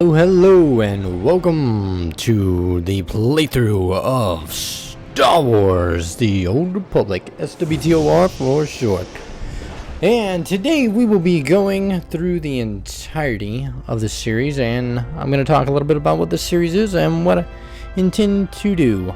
Hello and welcome to the playthrough of Star Wars, the Old Republic, SWTOR for short. And today we will be going through the entirety of the series, and I'm going to talk a little bit about what the series is and what I intend to do.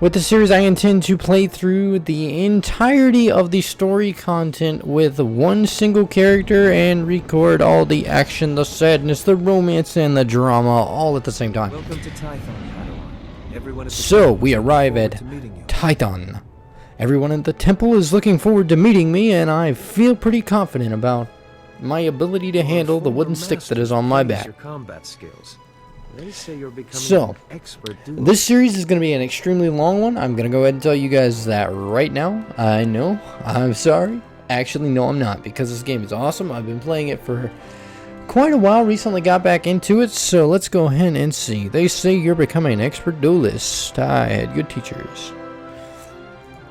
With the series, I intend to play through the entirety of the story content with one single character and record all the action, the sadness, the romance, and the drama all at the same time. Welcome to Tython, Padawan. Everyone So, we arrive at Tython. Everyone at the temple is looking forward to meeting me, and I feel pretty confident about my ability to handle the wooden stick that is on my back. So, this series is going to be an extremely long one. I'm going to go ahead and tell you guys that right now. I know, I'm sorry. Actually, no, I'm not, because this game is awesome. I've been playing it for quite a while. Recently got back into it, so let's go ahead and see. They say you're becoming an expert duelist. I had good teachers.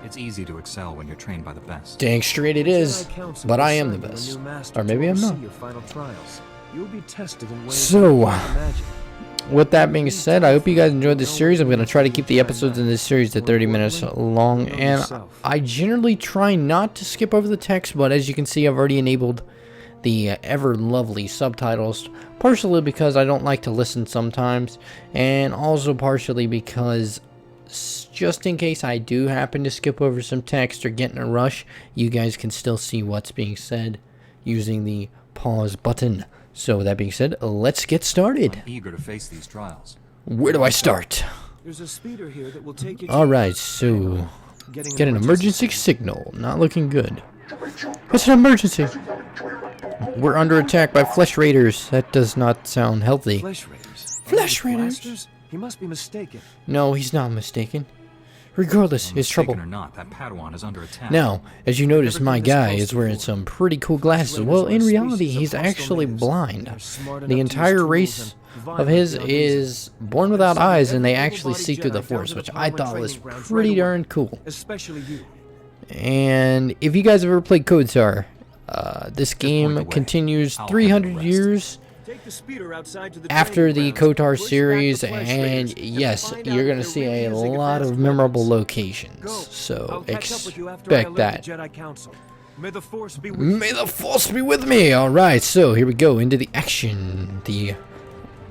It's easy to excel when you're trained by the best. Dang straight it is, but I am the best. Or maybe I'm not. So, with that being said, I hope you guys enjoyed this series. I'm going to try to keep the episodes in this series to 30 minutes long, and I generally try not to skip over the text, but as you can see, I've already enabled the ever lovely subtitles, partially because I don't like to listen sometimes, and also partially because just in case I do happen to skip over some text or get in a rush, you guys can still see what's being said using the pause button. So with that being said, let's get started. I'm eager to face these trials. Where do I start? There's a speeder here that will take you. Alright, so get an emergency signal. Not looking good. What's an emergency? We're under attack by flesh raiders. That does not sound healthy. Flesh raiders. Flesh raiders? He must be mistaken. No, he's not mistaken. Regardless, it's trouble. Or not, that Padawan is under attack. Now, as you notice, my guy is wearing some pretty cool glasses. Well, in reality, he's actually blind. The entire race of his is born without eyes, and they actually see through the Force, which I thought was pretty darn cool. Especially you. And if you guys have ever played SWTOR, this game continues 300 years after the SWTOR series, and yes, you're going to see a lot of memorable locations, so expect that. May the Force be with me! Alright, so here we go into the action, the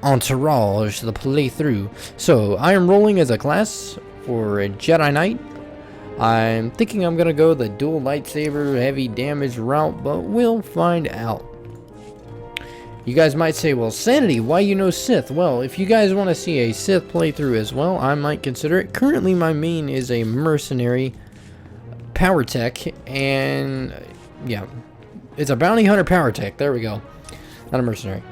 entourage, the playthrough. So, I am rolling as a class for a Jedi Knight. I'm thinking I'm going to go the dual lightsaber heavy damage route, but we'll find out. You guys might say, well, Sanity, why you know Sith? Well, if you guys want to see a Sith playthrough as well, I might consider it. Currently, my main is a mercenary power tech, and yeah, it's a bounty hunter power tech. There we go. Not a mercenary.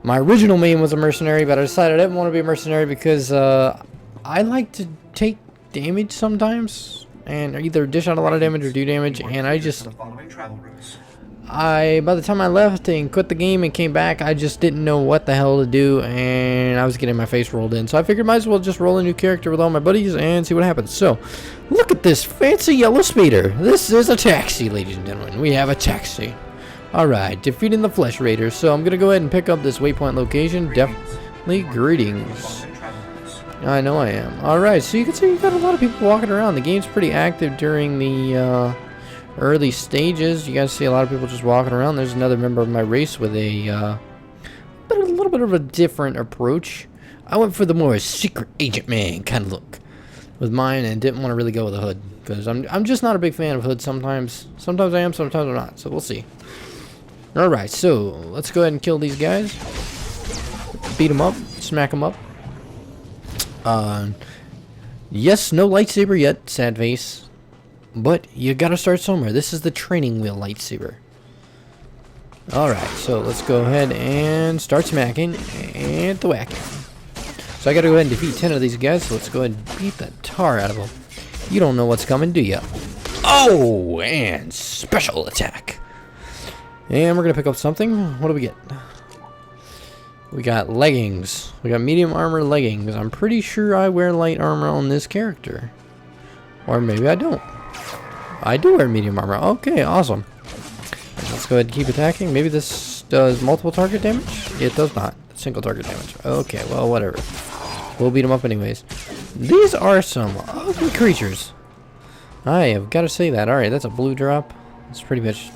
My original main was a mercenary, but I decided I didn't want to be a mercenary because I like to take damage sometimes, and either dish out a lot of damage or do damage, and by the time I left and quit the game and came back, I just didn't know what the hell to do, and I was getting my face rolled in. So I figured might as well just roll a new character with all my buddies and see what happens. So, look at this fancy yellow speeder. This is a taxi, ladies and gentlemen. We have a taxi. Alright, defeating the flesh raiders. So I'm going to go ahead and pick up this waypoint location. Definitely greetings. I know I am. Alright, so you can see we've got a lot of people walking around. The game's pretty active during the early stages. You guys see a lot of people just walking around. There's another member of my race with a little bit of a different approach. I went for the more secret agent man kind of look with mine, and didn't want to really go with a hood because I'm just not a big fan of hoods. Sometimes I am, sometimes I'm not. So we'll see. All right, so let's go ahead and kill these guys. Beat them up, smack them up. Yes, no lightsaber yet. Sad face. But you gotta start somewhere. This is the training wheel lightsaber. Alright, so let's go ahead and start smacking and whacking. So I gotta go ahead and defeat 10 of these guys, so let's go ahead and beat the tar out of them. You don't know what's coming, do ya? Oh, and special attack. And we're gonna pick up something. What do we get? We got leggings. We got medium armor leggings. I'm pretty sure I wear light armor on this character. Or maybe I don't. I do wear medium armor. Okay, awesome. Let's go ahead and keep attacking. Maybe this does multiple target damage? It does not. single target damage. Okay, well, whatever. We'll beat them up anyways. These are some ugly creatures. I have got to say that. Alright, that's a blue drop. It's pretty much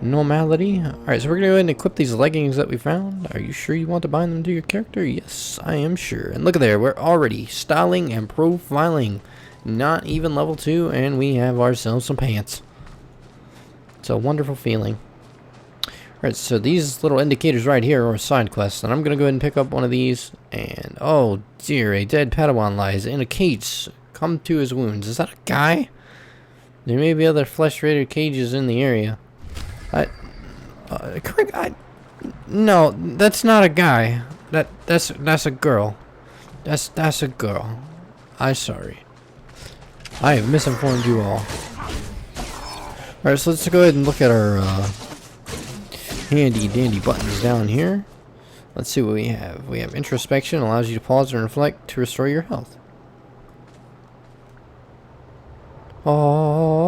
normality. Alright, so we're going to go ahead and equip these leggings that we found. Are you sure you want to bind them to your character? Yes, I am sure. And look at there. We're already styling and profiling. Not even level 2, and we have ourselves some pants. It's a wonderful feeling. Alright, so these little indicators right here are side quests, and I'm going to go ahead and pick up one of these. And, oh dear, a dead Padawan lies in a cage. Come to his wounds. Is that a guy? There may be other flesh-rated cages in the area. No, that's not a guy. That's a girl. That's a girl. I'm sorry. I have misinformed you all. Alright, so let's go ahead and look at our handy dandy buttons down here. Let's see what we have. We have introspection, allows you to pause and reflect to restore your health. Oh.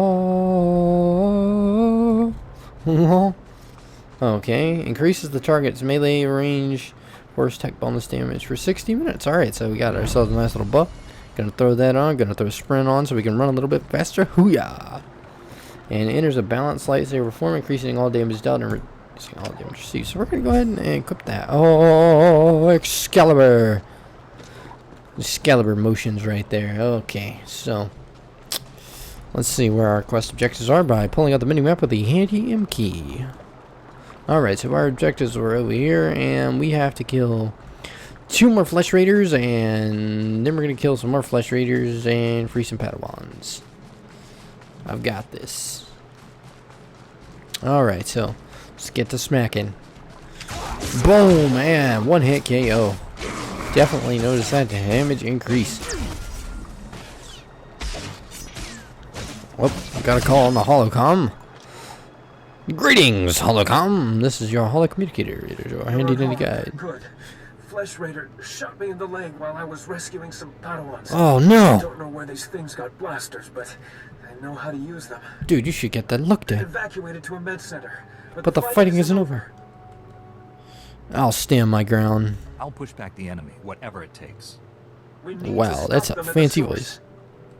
Okay, increases the target's melee range, force tech bonus damage for 60 minutes. Alright, so we got ourselves a nice little buff. Gonna throw that on, gonna throw sprint on so we can run a little bit faster. Hoo-yah! And enters a balanced lightsaber form, increasing all damage dealt and reducing all damage received. So we're gonna go ahead and equip that. Oh, Excalibur! Excalibur motions right there. Okay, so let's see where our quest objectives are by pulling out the mini-map with the handy M key. Alright, so our objectives were over here, and we have to kill 2 more Flesh Raiders, and then we're going to kill some more Flesh Raiders and free some Padawans. I've got this. Alright, so let's get to smacking. Boom, man, 1 hit KO. Definitely notice that damage increase. Whoop, I got a call on the holocom. Greetings, holocom. This is your holocommunicator. It is your handy dandy guide. Good. Flesh Raider shot me in the leg while I was rescuing some Padawans. Oh no! I don't know where these things got blasters, but I know how to use them. Dude, you should get that looked at. Evacuated to a med center. But the fighting isn't over. I'll stand my ground. I'll push back the enemy, whatever it takes. Wow, that's a fancy voice.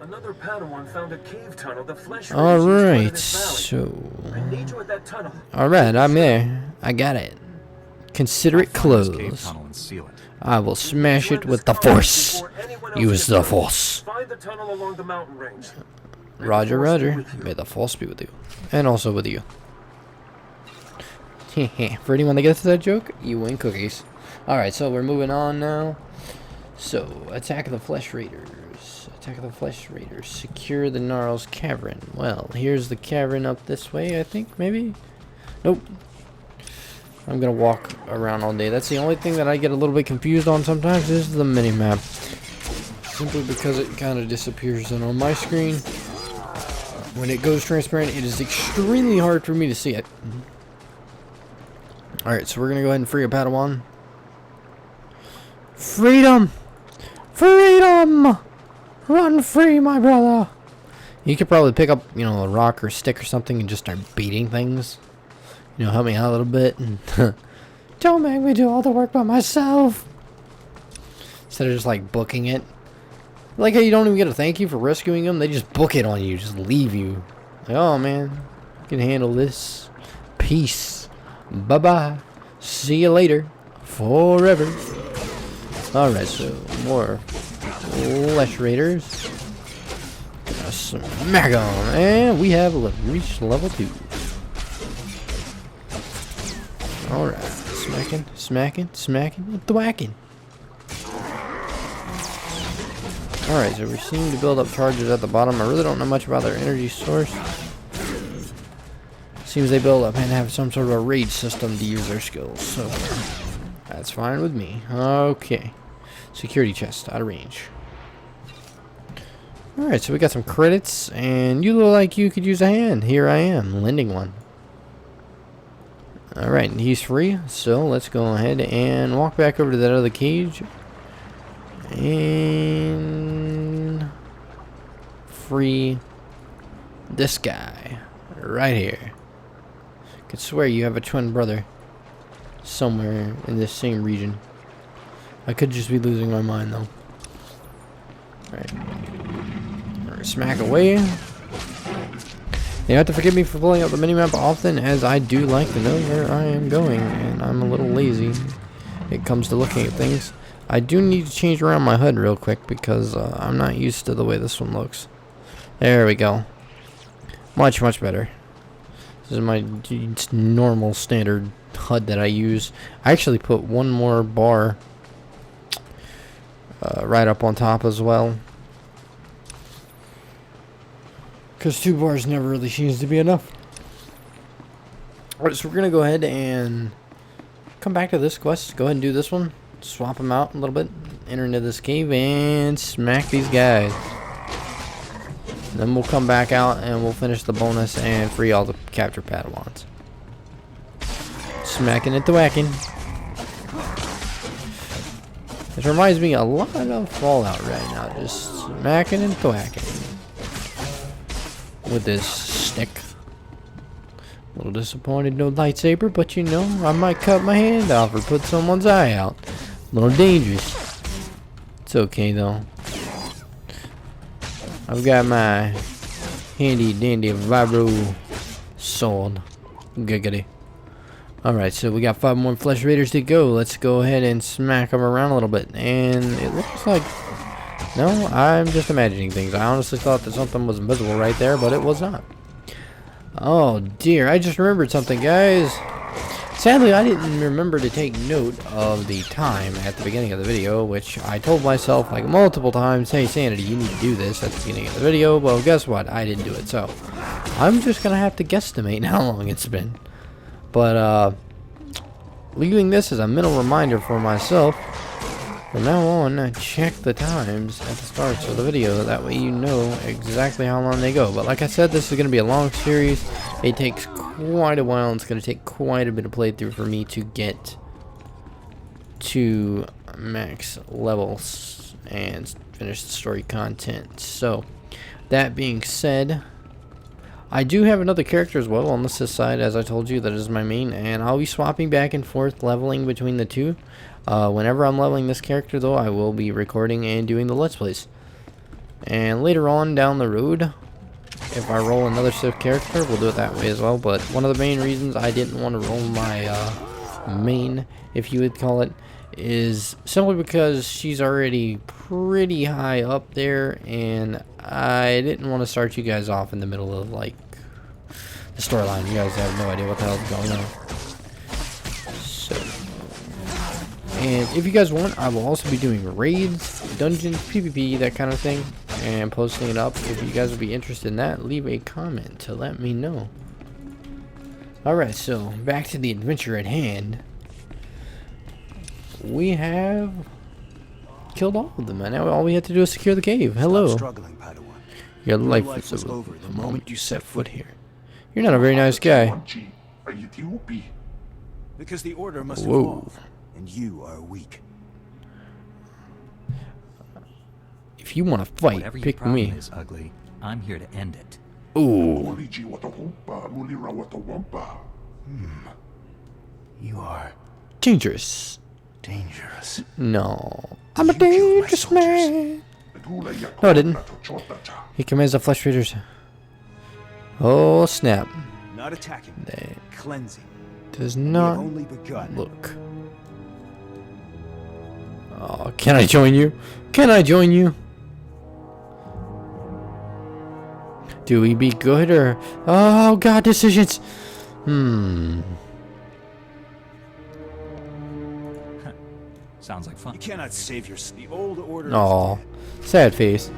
Another Padawan found a cave tunnel. The Flesh Alright, so I need you at that tunnel. alright, I'm there. I got it. Consider it closed. I will smash it with the Force. Use the Force. Find the tunnel along the mountain range. Roger, roger. May the Force be with you. And also with you. For anyone that gets that joke, you win cookies. Alright, so we're moving on now. So, attack of the Flesh Raiders. Attack of the Flesh Raiders. Secure the Gnarl's Cavern. Well, here's the cavern up this way, I think, maybe? Nope. I'm gonna walk around all day. That's the only thing that I get a little bit confused on sometimes is the mini-map. Simply because it kind of disappears. And on my screen, when it goes transparent, it is extremely hard for me to see it. Alright, so we're gonna go ahead and free a Padawan. Freedom! Freedom! Run free, my brother! You could probably pick up, you know, a rock or stick or something and just start beating things. You know, help me out a little bit. And don't make me do all the work by myself. Instead of just like booking it. Like how you don't even get a thank you for rescuing them. They just book it on you. Just leave you. Like, oh man, I can handle this. Peace. Bye-bye. See you later. Forever. Alright, so more Flesh Raiders. Smack 'em. And we have reached level 2. Alright, smacking, smacking, smacking, thwacking. Alright, so we're seeming to build up charges at the bottom. I really don't know much about their energy source. Seems they build up and have some sort of a raid system to use their skills, so that's fine with me. Okay. Security chest, out of range. Alright, so we got some credits, and you look like you could use a hand. Here I am, lending one. Alright, and he's free, so let's go ahead and walk back over to that other cage. And free this guy right here. Could swear you have a twin brother. somewhere in this same region. I could just be losing my mind though. Alright. Smack away. You have to forgive me for pulling out the minimap often, as I do like to know where I am going, and I'm a little lazy when it comes to looking at things. I do need to change around my HUD real quick because I'm not used to the way this one looks. There we go. Much, much better. This is my normal standard HUD that I use. I actually put one more bar right up on top as well, because 2 bars never really seems to be enough. Alright, so we're going to go ahead and come back to this quest. Go ahead and do this one. Swap them out a little bit. Enter into this cave and smack these guys. Then we'll come back out and we'll finish the bonus and free all the captured Padawans. Smacking it to whacking. This reminds me a lot of Fallout right now. Just smacking and whacking with this stick. A little disappointed no lightsaber, but you know, I might cut my hand off or put someone's eye out. A little dangerous. It's okay though. I've got my handy dandy vibro sword. Giggity. Alright, so we got 5 more Flesh Raiders to go. Let's go ahead and smack them around a little bit. And it looks like... No, I'm just imagining things. I honestly thought that something was invisible right there, but it was not. Oh dear, I just remembered something, guys. Sadly, I didn't remember to take note of the time at the beginning of the video, which I told myself like multiple times, hey Sanity, you need to do this at the beginning of the video. Well, guess what? I didn't do it, so I'm just gonna have to guesstimate how long it's been. But leaving this as a mental reminder for myself, from now on, check the times at the starts of the video. That way you know exactly how long they go. But like I said, this is going to be a long series. It takes quite a while. It's going to take quite a bit of playthrough for me to get to max levels and finish the story content. So, that being said, I do have another character as well on this side, as I told you, that is my main, and I'll be swapping back and forth leveling between the two. Whenever I'm leveling this character though, I will be recording and doing the Let's Plays. And later on down the road, if I roll another Sith character, we'll do it that way as well. But one of the main reasons I didn't want to roll my main, if you would call it, is simply because she's already pretty high up there, and I didn't want to start you guys off in the middle of like the storyline. You guys have no idea what the hell's going on. So, and if you guys want, I will also be doing raids, dungeons, PvP, that kind of thing, and posting it up. If you guys would be interested in that, leave a comment to let me know. Alright, so back to the adventure at hand. We have killed all of them, and now all we have to do is secure the cave. Hello. Your life is over the moment you set foot here. You're not a very nice guy. Because the order must evolve, and you are weak. If you want to fight, Whatever pick your problem me. is ugly, I'm here to end it. Ooh. You are Dangerous. dangerous. No. I'm a dangerous man. No, I didn't. He commands the Flesh Raiders. Oh, snap. Not attacking, That cleansing. does We have not only begun. look. Oh, can I join you? Can I join you? Do we be good or... Oh, God, decisions. Sounds like fun. You cannot save your. The old order. Oh, sad face.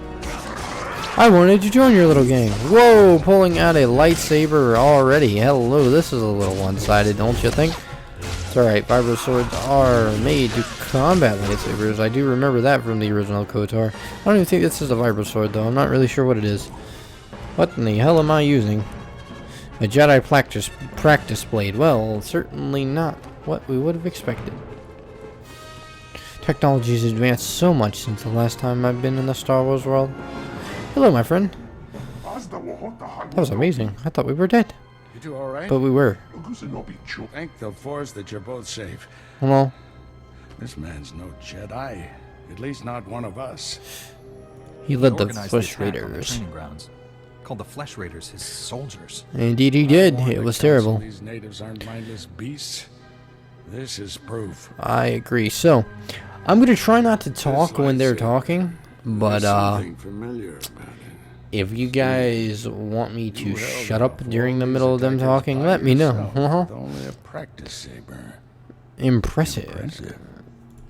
I wanted to join your little gang. Whoa, pulling out a lightsaber already. Hello, this is a little one-sided, don't you think? It's alright, vibro swords are made to combat lightsabers. I do remember that from the original KOTOR. I don't even think this is a vibro sword, though. I'm not really sure what it is. What in the hell am I using? A Jedi practice blade. Well, certainly not what we would have expected. Technology has advanced so much since the last time I've been in the Star Wars world. Hello, my friend. That was amazing. I thought we were dead. You two all right? But we were. Thank the Force that you're both safe. Hello. This man's no Jedi. At least not one of us. He led the Organized Flesh attack on the Raiders. training grounds. Called the Flesh Raiders his soldiers. Indeed he did. I warned It the was council terrible. These natives aren't mindless beasts. This is proof. I agree. So, I'm going to try not to talk when they're talking. But, Something familiar about it. if you guys want me to You held shut off up during the all middle of these them attackers talking, by let me know. yourself with only a practice saber. Impressive.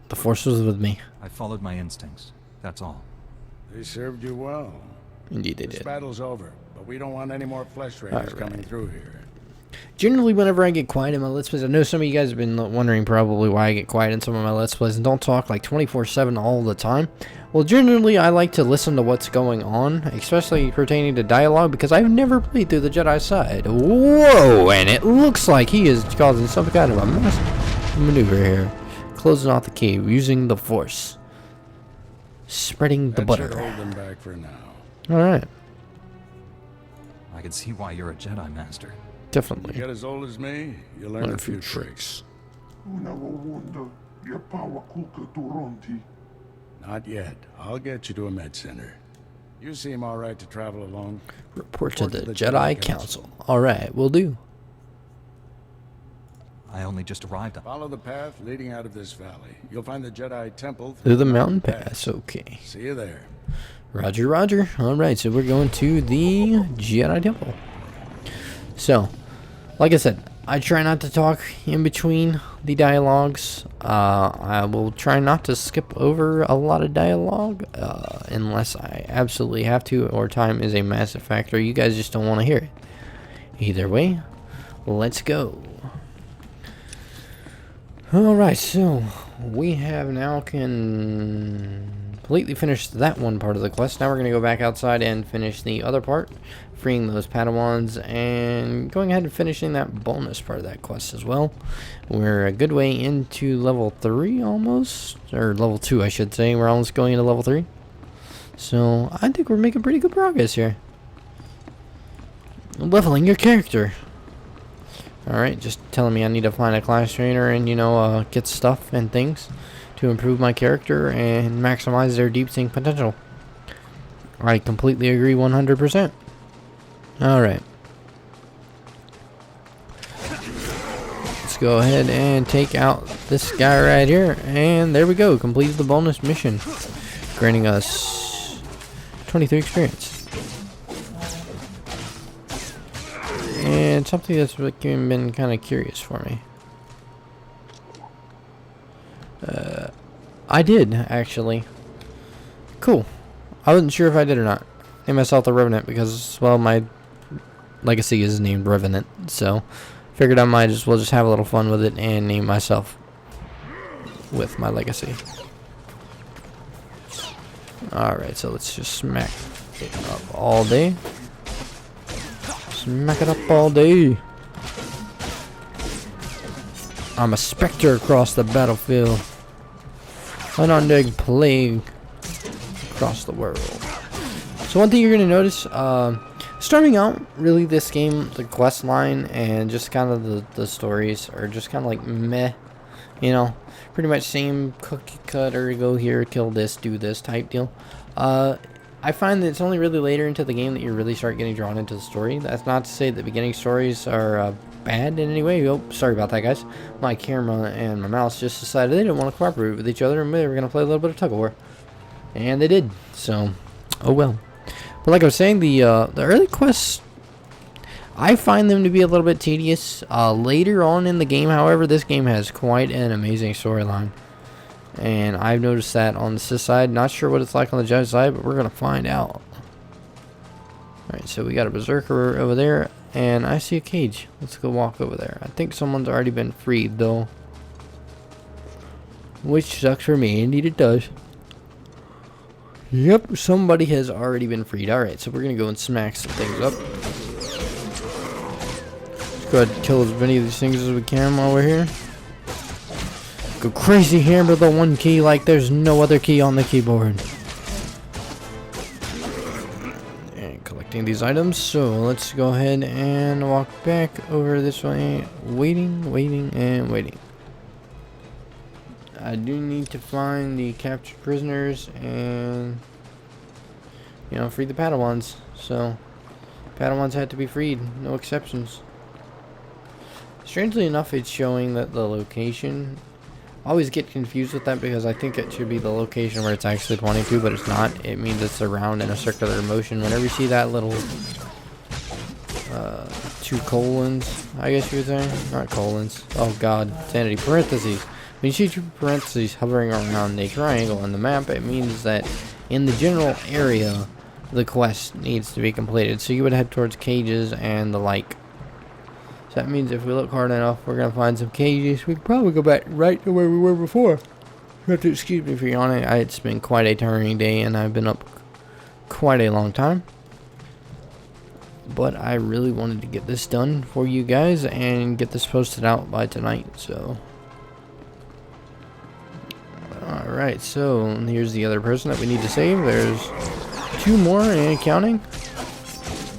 The Force was with me. I followed my instincts. That's all. They served you well. Indeed they This did. battle's over, but we don't want any more Flesh Raiders coming through here. Generally, whenever I get quiet in my Let's Plays, I know some of you guys have been wondering probably why I get quiet in some of my Let's Plays and don't talk like 24/7 all the time. Well, generally, I like to listen to what's going on, especially pertaining to dialogue, because I've never played through the Jedi side. Whoa, and it looks like he is causing some kind of a massive maneuver here. Closing off the cave, using the Force. Spreading the That should butter. hold them back for now. Alright, I can see why you're a Jedi Master. You definitely. get as old as me, you learn a few tricks. Not yet. I'll get you to a med center. You seem all right to travel alone. Report to the Jedi Council. Alright, will do. I only just arrived on. Follow the path leading out of this valley. You'll find the Jedi Temple Through the mountain pass, okay. See you there. Roger, roger. Alright, so we're going to the Jedi Temple. So, like I said, I try not to talk in between the dialogues. I will try not to skip over a lot of dialogue unless I absolutely have to, or time is a massive factor. You guys just don't want to hear it. Either way, let's go. Alright, so we have now completely finished that one part of the quest. Now we're going to go back outside and finish the other part, freeing those Padawans, and going ahead and finishing that bonus part of that quest as well. We're a good way into level 3 almost, or level 2 I should say. We're almost going into level 3. So I think we're making pretty good progress here. Leveling your character. Alright, just telling me I need to find a class trainer and, you know, get stuff and things to improve my character and maximize their deep sync potential. I completely agree 100%. Alright. Let's go ahead and take out this guy right here. And there we go. Completed the bonus mission. Granting us 23 experience. And something that's been kind of curious for me. I did, actually. Cool. I wasn't sure if I did or not. Named myself the Revenant because, well, my legacy is named Revenant. So, figured I might as well just have a little fun with it and name myself with my legacy. Alright, so let's just smack it up all day. Smack it up all day. I'm a specter across the battlefield. An undead plague across the world. So one thing you're going to notice, starting out, really this game, the quest line and just kind of the stories are just kind of like meh. You know, pretty much same cookie cutter, go here, kill this, do this type deal. I find that it's only really later into the game that you really start getting drawn into the story. That's not to say that beginning stories are bad in any way. Oh, sorry about that, guys. My camera and my mouse just decided they didn't want to cooperate with each other and they were going to play a little bit of tug-of-war. And they did. So, oh well. But like I was saying, the early quests, I find them to be a little bit tedious. Later on in the game, however, this game has quite an amazing storyline. And I've noticed that on the Sith side. Not sure what it's like on the Jedi side, but we're going to find out. Alright, so we got a Berserker over there. And I see a cage. Let's go walk over there. I think someone's already been freed, though. Which sucks for me. Indeed it does. Yep, somebody has already been freed. Alright, so we're going to go and smack some things up. Let's go ahead and kill as many of these things as we can while we're here. Go crazy, hammer the one key like there's no other key on the keyboard. And collect collecting these items, so let's go ahead and walk back over this way. Waiting, and waiting. I do need to find the captured prisoners and, you know, free the Padawans. So, Padawans had to be freed, no exceptions. Strangely enough, it's showing that the location. I always get confused with that because I think it should be the location where it's actually pointing to, but it's not. It means it's around in a circular motion. Whenever you see that little 2 colons, I guess you would say, not colons. Oh God, sanity, parentheses. When you see 2 parentheses hovering around a triangle on the map, it means that in the general area, the quest needs to be completed. So you would head towards cages and the like. So that means if we look hard enough, we're going to find some cages. We can probably go back right to where we were before. You have to excuse me for yawning. It's been quite a tiring day, and I've been up quite a long time. But I really wanted to get this done for you guys and get this posted out by tonight. So, alright, so here's the other person that we need to save. There's 2 more and counting.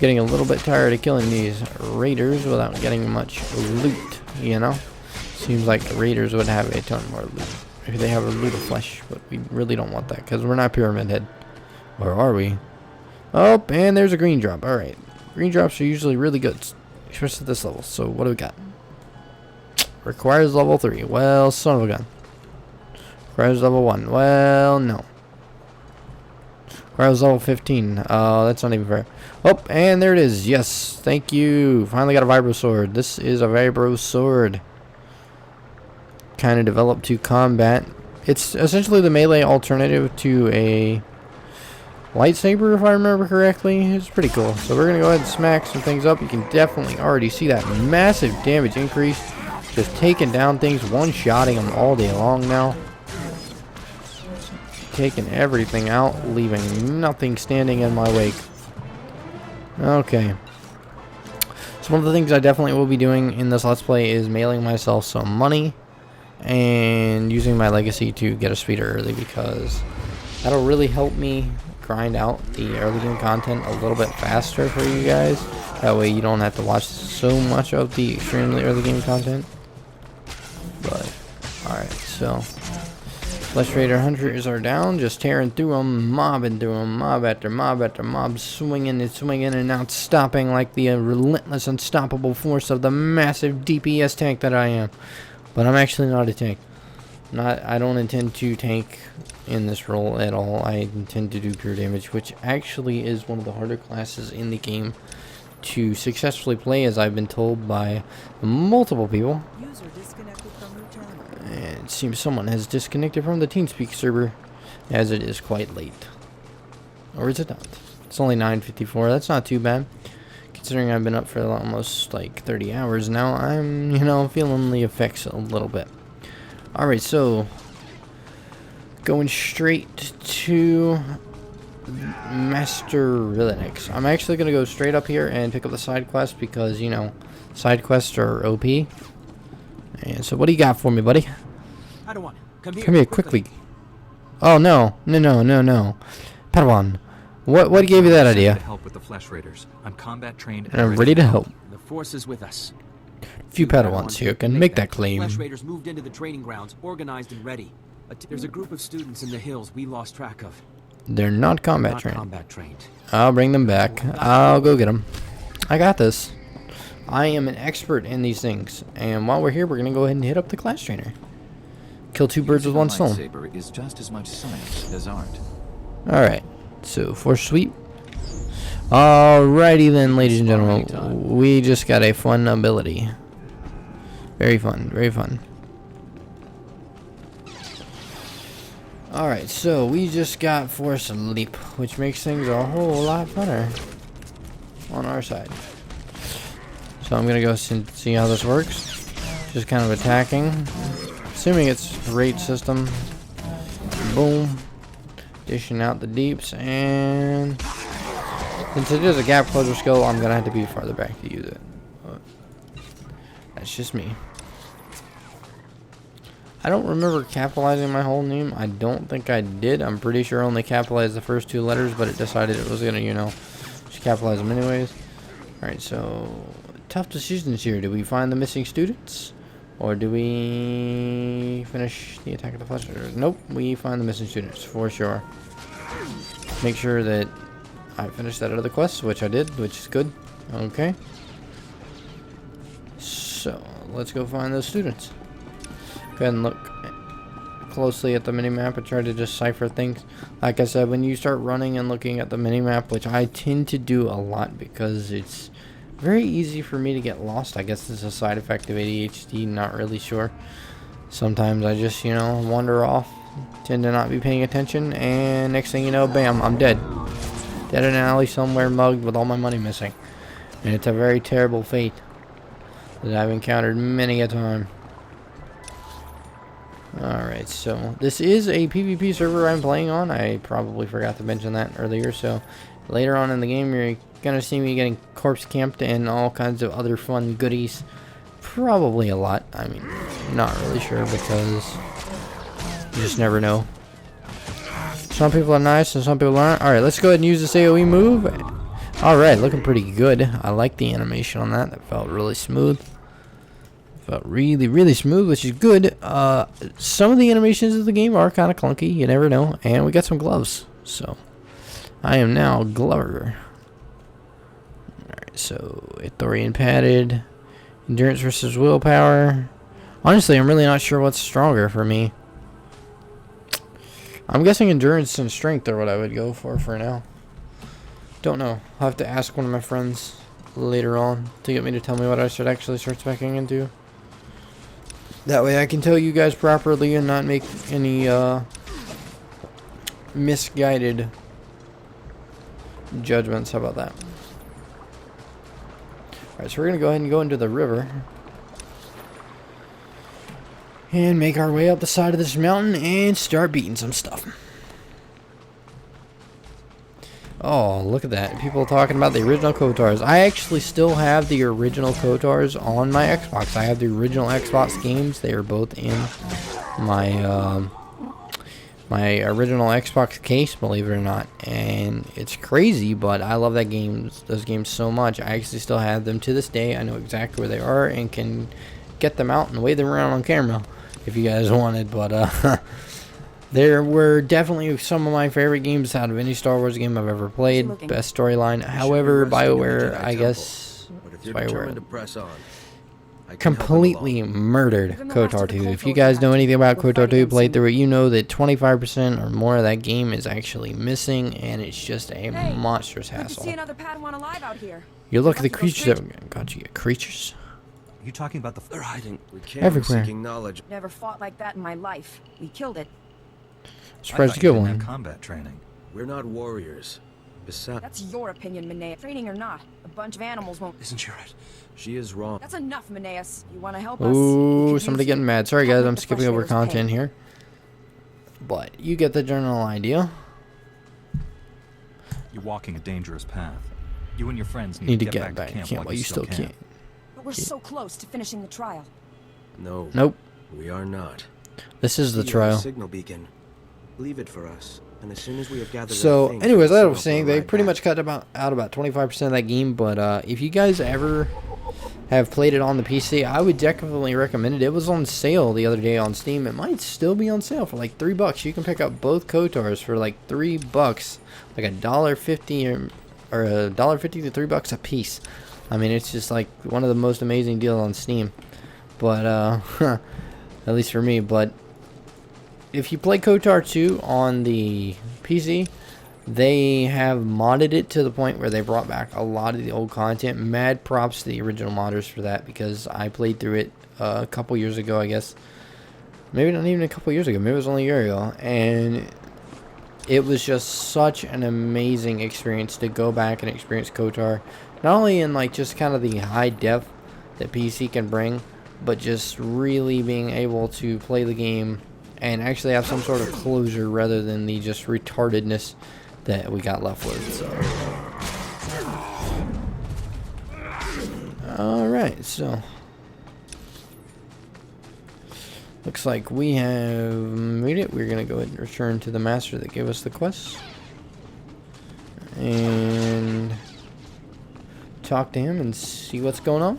Getting a little bit tired of killing these raiders without getting much loot, you know. Seems like the raiders would have a ton more loot if they have a loot of flesh, but we really don't want that because we're not Pyramid Head. Or are we? Oh, and there's a green drop. All right, green drops are usually really good, especially at this level. So what do we got? Requires level 3. Well, son of a gun. Requires level 1. Well, no. Requires level 15. Oh, that's not even fair. Oh, and there it is. Yes, thank you. Finally got a vibro sword. This is a vibro sword. Kind of developed to combat. It's essentially the melee alternative to a lightsaber, if I remember correctly. It's pretty cool. So we're going to go ahead and smack some things up. You can definitely already see that massive damage increase. Just taking down things, one-shotting them all day long now. Taking everything out, leaving nothing standing in my wake. Okay. So one of the things I definitely will be doing in this Let's Play is mailing myself some money and using my legacy to get a speeder early, because that'll really help me grind out the early game content a little bit faster for you guys. That way you don't have to watch so much of the extremely early game content. But, alright, so Flesh Raider Hunters are down, just tearing through them, mobbing through them, mob after mob after mob, swinging and not stopping like the relentless, unstoppable force of the massive DPS tank that I am. But I'm actually not a tank. I don't intend to tank in this role at all. I intend to do pure damage, which actually is one of the harder classes in the game to successfully play, as I've been told by multiple people. User disconnected from your channel. It seems someone has disconnected from the TeamSpeak server, as it is quite late. Or is it not? It's only 9:54. That's not too bad. Considering I've been up for almost like 30 hours now, I'm, you know, feeling the effects a little bit. Alright, so going straight to Master Linux. I'm actually going to go straight up here and pick up the side quest because, you know, side quests are OP. And so what do you got for me, buddy? Padawan, come here quickly. Oh, no. No. Padawan, what gave you that idea? To help with the Flesh Raiders. I'm combat trained And I'm ready to help. The force is with us. Few Padawans here can make that claim. Flesh Raiders moved into the training grounds, organized and ready. There's a group of students in the hills we lost track of. They're not combat Not trained. combat trained. I'll bring them back. I'll go get them. I got this. I am an expert in these things. And while we're here, we're going to go ahead and hit up the class trainer. Kill 2 birds with 1 stone. Lightsaber is just as much science as art. Alright. So, for sweep. Alrighty then, ladies and gentlemen. We just got a fun ability. Very fun. Very fun. Alright, so we just got Force Leap, which makes things a whole lot funner on our side. So I'm going to go see how this works. Just kind of attacking. Assuming it's raid system. Boom. Dishing out the deeps. And since it is a gap closure skill, I'm going to have to be farther back to use it. But that's just me. I don't remember capitalizing my whole name. I don't think I did. I'm pretty sure I only capitalized the first 2 letters, but it decided it was going to, you know, just just capitalize them anyways. Alright, so tough decisions here. Do we find the missing students? Or do we finish the attack of the flesh? Nope, we find the missing students for sure. Make sure that I finished that other quest, which I did, which is good. Okay. So, let's go find those students. Go ahead and look closely at the minimap and try to decipher things. Like I said, when you start running and looking at the minimap, which I tend to do a lot because it's very easy for me to get lost. I guess it's a side effect of ADHD, not really sure. Sometimes I just, you know, wander off, tend to not be paying attention, and next thing you know, bam, I'm dead. Dead in an alley somewhere, mugged with all my money missing. And it's a very terrible fate that I've encountered many a time. Alright, so this is a PvP server I'm playing on. I probably forgot to mention that earlier, so later on in the game you're gonna see me getting corpse camped and all kinds of other fun goodies. Probably a lot. I mean, not really sure because you just never know. Some people are nice and some people aren't. Alright, let's go ahead and use this AoE move. Alright, looking pretty good. I like the animation on that. That felt really smooth. Felt really, really smooth, which is good. Some of the animations of the game are kind of clunky. You never know. And we got some gloves. So, I am now Glover. Alright, so Ithorian padded. Endurance versus willpower. Honestly, I'm really not sure what's stronger for me. I'm guessing endurance and strength are what I would go for now. Don't know. I'll have to ask one of my friends later on to get me to tell me what I should actually start speccing into. That way I can tell you guys properly and not make any misguided judgments. How about that? Alright, so we're going to go ahead and go into the river. And make our way up the side of this mountain and start beating some stuff. Oh, look at that. People talking about the original KOTORs. I actually still have the original KOTORs on my Xbox. I have the original Xbox games. They are both in my my original Xbox case, believe it or not. And it's crazy, but I love those games so much. I actually still have them to this day. I know exactly where they are and can get them out and wave them around on camera if you guys wanted. But there were definitely some of my favorite games out of any Star Wars game I've ever played. Best storyline. However, BioWare, I guess, BioWare completely murdered KOTOR 2. If you guys know anything about KOTOR 2, played through it, you know that 25% or more of that game is actually missing, and it's just a monstrous hassle. You look at the creatures that got you. Creatures? Are you talking about the... They're hiding. We can't Everywhere. seeking knowledge. Never fought like that in my life. We killed it. Surprised I to thought you get didn't one. have combat training. We're not warriors. Besides... That's your opinion, Maneus. Training or not, a bunch of animals won't... Isn't she right? She is wrong. That's enough, Maneus. You want to help us? Ooh, somebody getting mad. Sorry guys, I'm the skipping over frustrator's content pain. here. But you get the general idea. You're walking a dangerous path. You and your friends Need to get get back to camp while while you still can. But we're so close to finishing the trial. No. Nope. We are not. This is the See our trial. Signal beacon. Leave it for us. And as soon as we have gathered So, everything, anyways, we'll as I set was off saying, on they our pretty ride much cut out about 25% of that game. But if you guys ever have played it on the PC, I would definitely recommend it. It was on sale the other day on Steam. It might still be on sale for like $3. You can pick up both KOTORs for like $3, like $1.50 or $1.50 to $3 a piece. I mean, it's just like one of the most amazing deals on Steam. But at least for me. But if you play KOTOR 2 on the PC, they have modded it to the point where they brought back a lot of the old content. Mad props to the original modders for that, because I played through it a couple years ago, I guess. Maybe not even a couple years ago. Maybe it was only a year ago. And it was just such an amazing experience to go back and experience KOTOR. Not only in like just kind of the high def that PC can bring, but just really being able to play the game and actually have some sort of closure rather than the just retardedness that we got left with. So, alright, so looks like we have made it. We're gonna go ahead and return to the master that gave us the quest. And talk to him and see what's going on.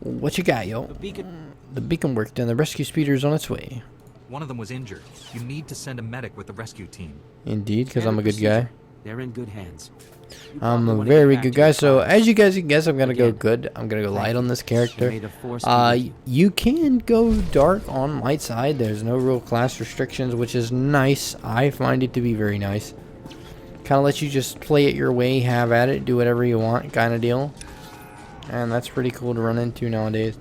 What you got, yo? The beacon worked and the rescue speeder is on its way. One of them was injured. You need to send a medic with the rescue team. Indeed, because I'm a good guy. They're in good hands. I'm a very good guy, so as you guys can guess, I'm going to go good. I'm going to go light on this character. You can go dark on light side. There's no real class restrictions, which is nice. I find it to be very nice. Kind of lets you just play it your way, have at it, do whatever you want kind of deal. And that's pretty cool to run into nowadays.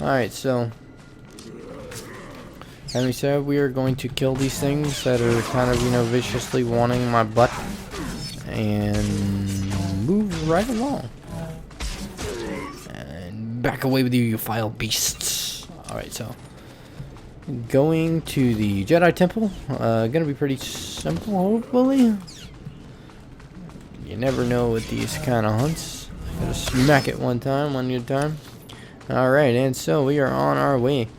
Alright, so as we said, we are going to kill these things that are kind of, you know, viciously wanting my butt. And move right along. And back away with you, you vile beasts. Alright, so going to the Jedi Temple. Gonna be pretty simple, hopefully. You never know with these kind of hunts. Gotta smack it one time, one at a time. Alright, and so we are on our way.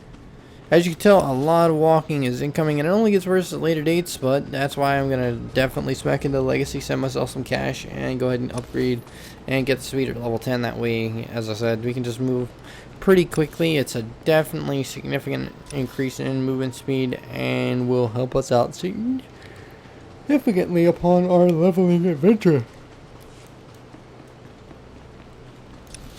As you can tell, a lot of walking is incoming, and it only gets worse at later dates, but that's why I'm going to definitely smack into Legacy, send myself some cash, and go ahead and upgrade and get the speed at level 10. That way, as I said, we can just move pretty quickly. It's a definitely significant increase in movement speed, and will help us out significantly upon our leveling adventure.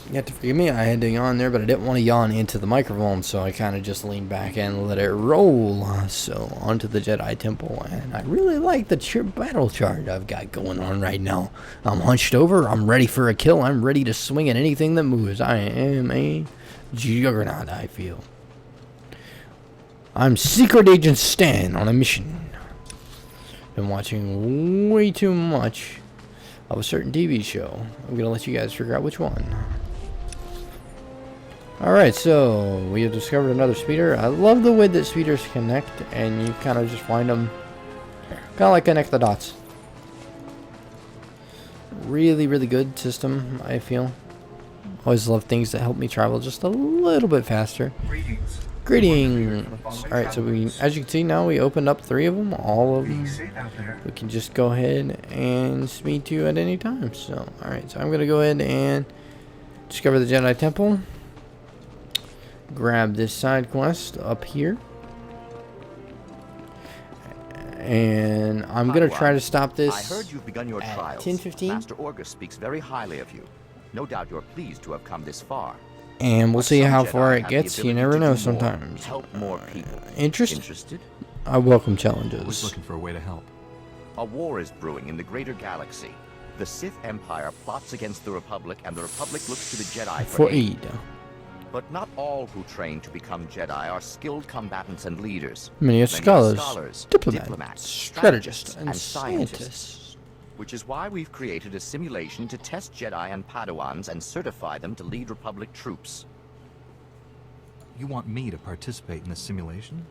You have to forgive me, I had to yawn there, but I didn't want to yawn into the microphone, so I kind of just leaned back and let it roll. So, onto the Jedi Temple, and I really like the battle chart I've got going on right now. I'm hunched over, I'm ready for a kill, I'm ready to swing at anything that moves. I am a juggernaut, I feel. I'm Secret Agent Stan on a mission. Been watching way too much of a certain TV show. I'm going to let you guys figure out which one. Alright, so we have discovered another speeder. I love the way that speeders connect, and you kind of just find them, kind of like connect the dots. Really, really good system, I feel. Always love things that help me travel just a little bit faster. Greetings! Alright, so as you can see now, we opened up 3 of them, all of them. We can just go ahead and speed to at any time. So, alright, so I'm going to go ahead and discover the Jedi Temple. Grab this side quest up here. And I'm going to try to stop this. I heard you've begun your trials. 10:15. Master Orgus speaks very highly of you. No doubt you're pleased to have come this far. And we'll see how far it Jedi gets. have the You never ability know to do more, sometimes. help more people. Interested? I welcome Always challenges. looking for a way to help. A war is brewing in the greater galaxy. The Sith Empire plots against the Republic, and the Republic looks to the Jedi For aid. But not all who train to become Jedi are skilled combatants and leaders. Many are Many scholars, diplomats, strategists, and scientists. Which is why we've created a simulation to test Jedi and Padawans and certify them to lead Republic troops. You want me to participate in this simulation?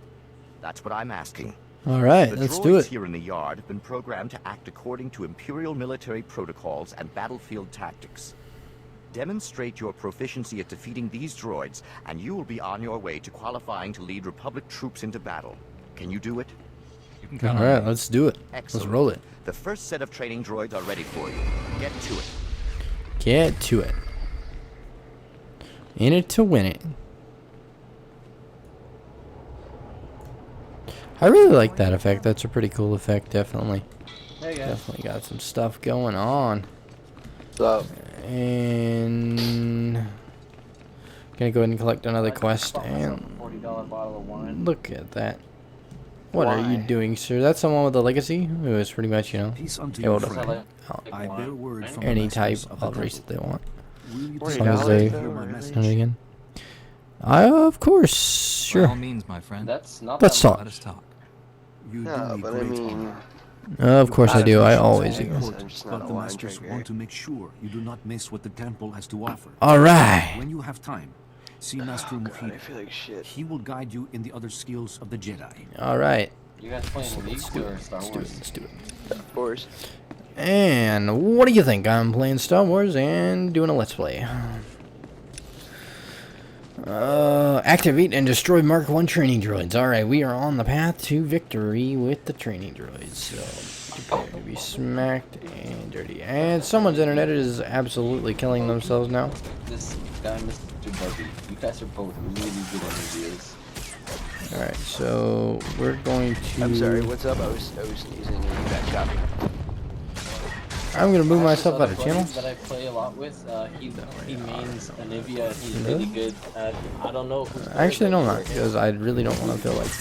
That's what I'm asking. Alright, The let's droids do it. here in the yard have been programmed to act according to Imperial military protocols and battlefield tactics. Demonstrate your proficiency at defeating these droids, and you will be on your way to qualifying to lead Republic troops into battle. Can you do it? You can count on Alright, me. let's do it. Excellent. Let's roll it. The first set of training droids are ready for you. Get to it. Get to it. In it to win it. I really like that effect. That's a pretty cool effect, definitely. Hey guys. Definitely got some stuff going on. What's up? And gonna go ahead and collect another quest. And $40 bottle of wine. look at that. What are you doing, sir? That's someone with a legacy who is pretty much, you know, Peace unto able you, to friend. out I bear word from any the type masters of the of race that temple. they want. Will you As take long as my they message? send it again. Of course, By all sure. means, my friend. That's not Let's that talk. Let us talk. You No, do me but I great mean, honor. Of course I do. I always Your do. court, I'm just not but a the wine masters drinker. want to make sure you do not miss what the temple has to offer. Alright. When you have time, see Master God, I Mufida. feel like shit. He will guide you in the other skills of the Jedi. Alright. You guys playing League or Star Let's do it. Let's do it. Of course. And what do you think? I'm playing Star Wars and doing a Let's Play. Activate and destroy Mark 1 training droids. Alright, we are on the path to victory with the training droids. So, Maybe smacked and dirty. And someone's internet is absolutely killing themselves now. This guy, Mr. Buggy, you guys are both really good engineers. Alright, so we're going to... I'm sorry, what's up? I was sneezing and you got shot me. I'm gonna move myself out of channel. That I play a lot with, he mains Anivia, he's really good at, I don't know who's Actually, no, not, because I really don't want to feel like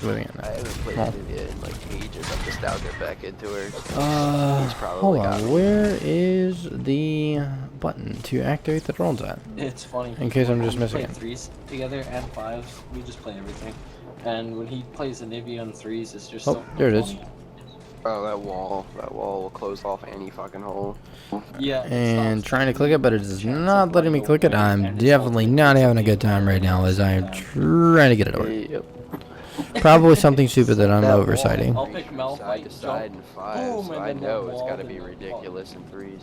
doing it now. I haven't played Anivia in like ages. I'm just now getting back into her. Hold on, where is the button to activate the drones at? It's funny. In case I'm just missing we it. play 3s together and 5s, we just play everything. And when he plays Anivia on 3s, it's just so there it is. Oh, that wall will close off any fucking hole. Yeah. And trying to click it, but it is not letting me click it. I'm definitely not having a good time right now as I am trying to get it over. Yep. Probably something stupid that I'm oversighting. I'll pick Mel, side to side in 5, so I know it's gotta be ridiculous in 3s.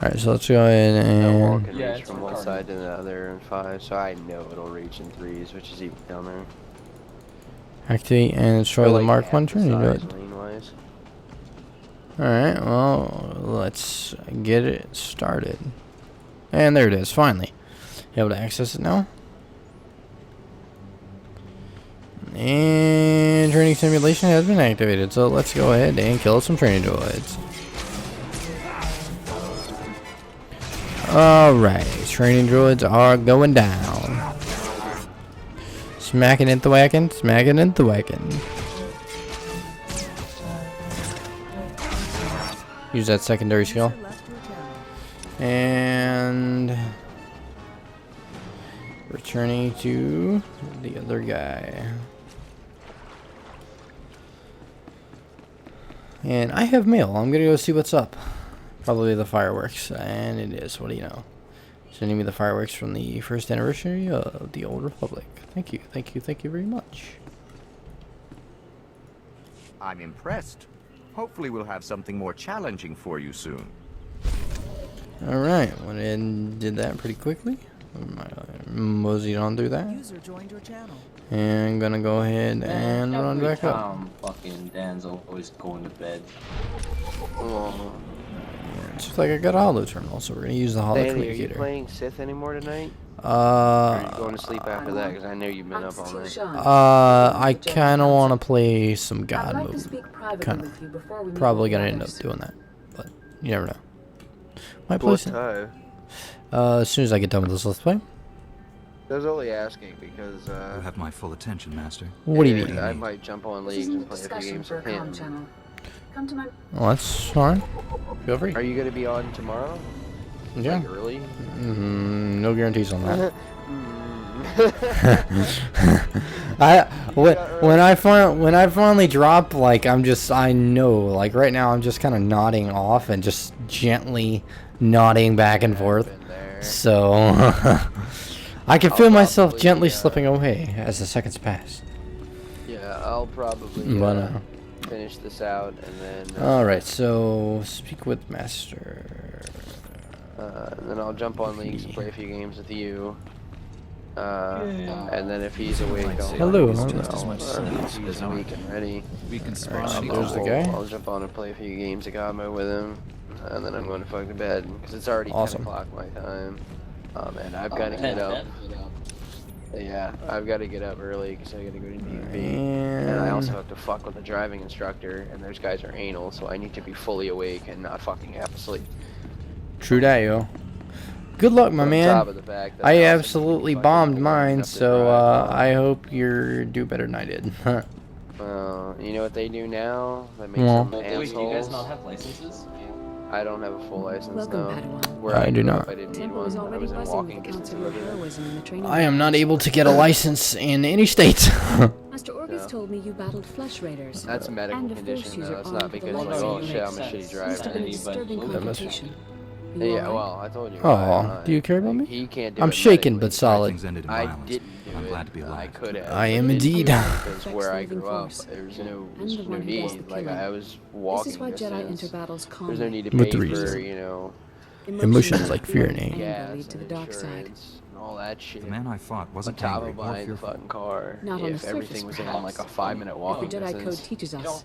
Alright, so let's go ahead That wall and... can reach from one side to the other in 5, so I know it'll reach in 3s, which is even dumber. activate and destroy the Mark 1 training droid. Alright, well, let's get it started. And there it is, finally. Able to access it now. And training simulation has been activated, so let's go ahead and kill some training droids. Alright, training droids are going down. Smacking into whacking, smacking into whacking. Use that secondary skill. And returning to the other guy. And I have mail. I'm gonna go see what's up. Probably the fireworks, and it is. What do you know? Sending me the fireworks from the first anniversary of the Old Republic. Thank you, thank you, thank you very much. I'm impressed. Hopefully we'll have something more challenging for you soon. Alright, went ahead and did that pretty quickly. Moseyed on through that. And gonna go ahead and run back up. Fucking Dan's always going to bed. It's just like I got a holo terminal, so we're gonna use the holo Danny, communicator. are you playing Sith anymore tonight? Or are you going to sleep after that? Because I know you've been up all night. I kind of want to play some God mode. Kind of. Probably gonna end up doing that, but you never know. Might play some. As soon as I get done with this, let's play. I was only asking because You have my full attention, Master. What do you need? I might jump on leagues and play a few games with him. Well, that's fine. Feel free. Are you going to be on tomorrow? Yeah. Like early? No guarantees on that. When I finally drop, like I know, like right now I'm just kind of nodding off and just gently nodding back and forth. So I can feel myself gently slipping away as the seconds pass. Yeah, I'll probably finish this out and then. All right, so speak with Master. And then I'll jump on leagues and play a few games with you. And then if he's awake, I'll if he's awake and ready. There's the guy. I'll jump on and play a few games of God mode with him. And then I'm going to fucking bed because it's already 10 o'clock my time. And I've got to get up. Yeah, I've got to get up early because I got to go to D&B. And I also have to fuck with the driving instructor, and those guys are anal, so I need to be fully awake and not fucking half asleep. True that, yo. Good luck, my man. I absolutely bombed mine, so I hope you do better than I did. You know what they do now? That makes them assholes. Do you guys not have licenses? I don't have a full license, no. I do not. I didn't need one. I was in walking distance of it. I am not able to get a license in any state. Master Orgus told me you battled flesh raiders. That's a medical condition, though. That's not because, like, oh shit, I'm a shitty driver. Yeah, well, I told you. Oh, do you care about me? He can't do I'm it shaken but solid. I didn't do it. I could have. I am indeed. Because where I grew up, there's no need. Like, I was walking. This is why Jedi enter battles calmly. There's no need to pay for, you know, emotions like fear and hate. gas and insurance and all that shit. The man I fought wasn't angry or fearful. Fucking car. Not on if the everything surface, was in like a 5-minute walking the Jedi distance. code teaches us.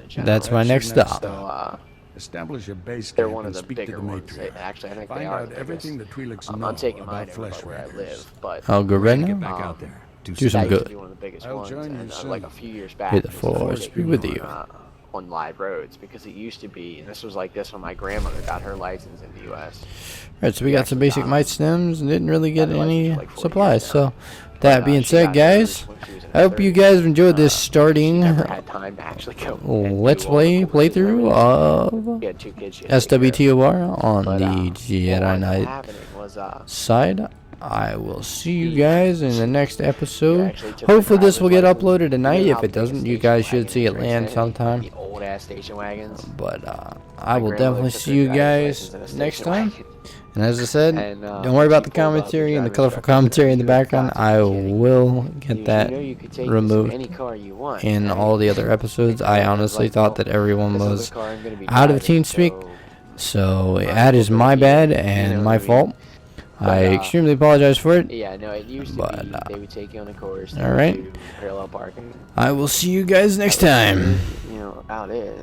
in general. That's my next stop. So, Establish a base They're camp one of and the speak to bigger the ones. matriarch. Actually, I think Find they are out the everything biggest. the Twi'leks know I'm taking mine about over flesh where I raiders. live, but I'll go right Get now. back out there. Do some that used to good. be one of the biggest I'll ones, join you and soon. like a few years back, May the they started force be taking with them you. on live roads, because it used to be, and this was like this when my grandmother got her license in the U.S. Alright, so we got some basic might stems and didn't really get any like 40 supplies. years So, that being she said, got guys, hers when she was in I her hope you 30s. guys have enjoyed this starting Never had time to actually go and Let's do all the Play courses and playthrough everything. of She had 2 kids she had to take care of. SWTOR on But, the what Jedi ended up Knight happening was, side. I will see you he- guys in the next episode. actually took the Hopefully this will get driver's uploaded license. tonight. You know If how it doesn't, big a you station guys should wagon see is it right land there? sometime. The old ass station wagons. But I My will grandmother definitely took see her you driver's guys license in a next station time. wagon. And as I said, And, don't worry about the she pulled out the commentary and the driver's colorful instructor commentary in the and she was background. got to be I kidding. will get You that know you could take this in removed any car you want, in right? all the other episodes. I And I was honestly like, thought well, that everyone this is was the car I'm gonna be out of driving, TeamSpeak. So might as that well is go my here, bad you know and what my I mean? fault. I But, extremely apologize for it. yeah, no, it used to But, be they would take you on a course. all right. Do parallel parking. I will see you guys next That was time. about it.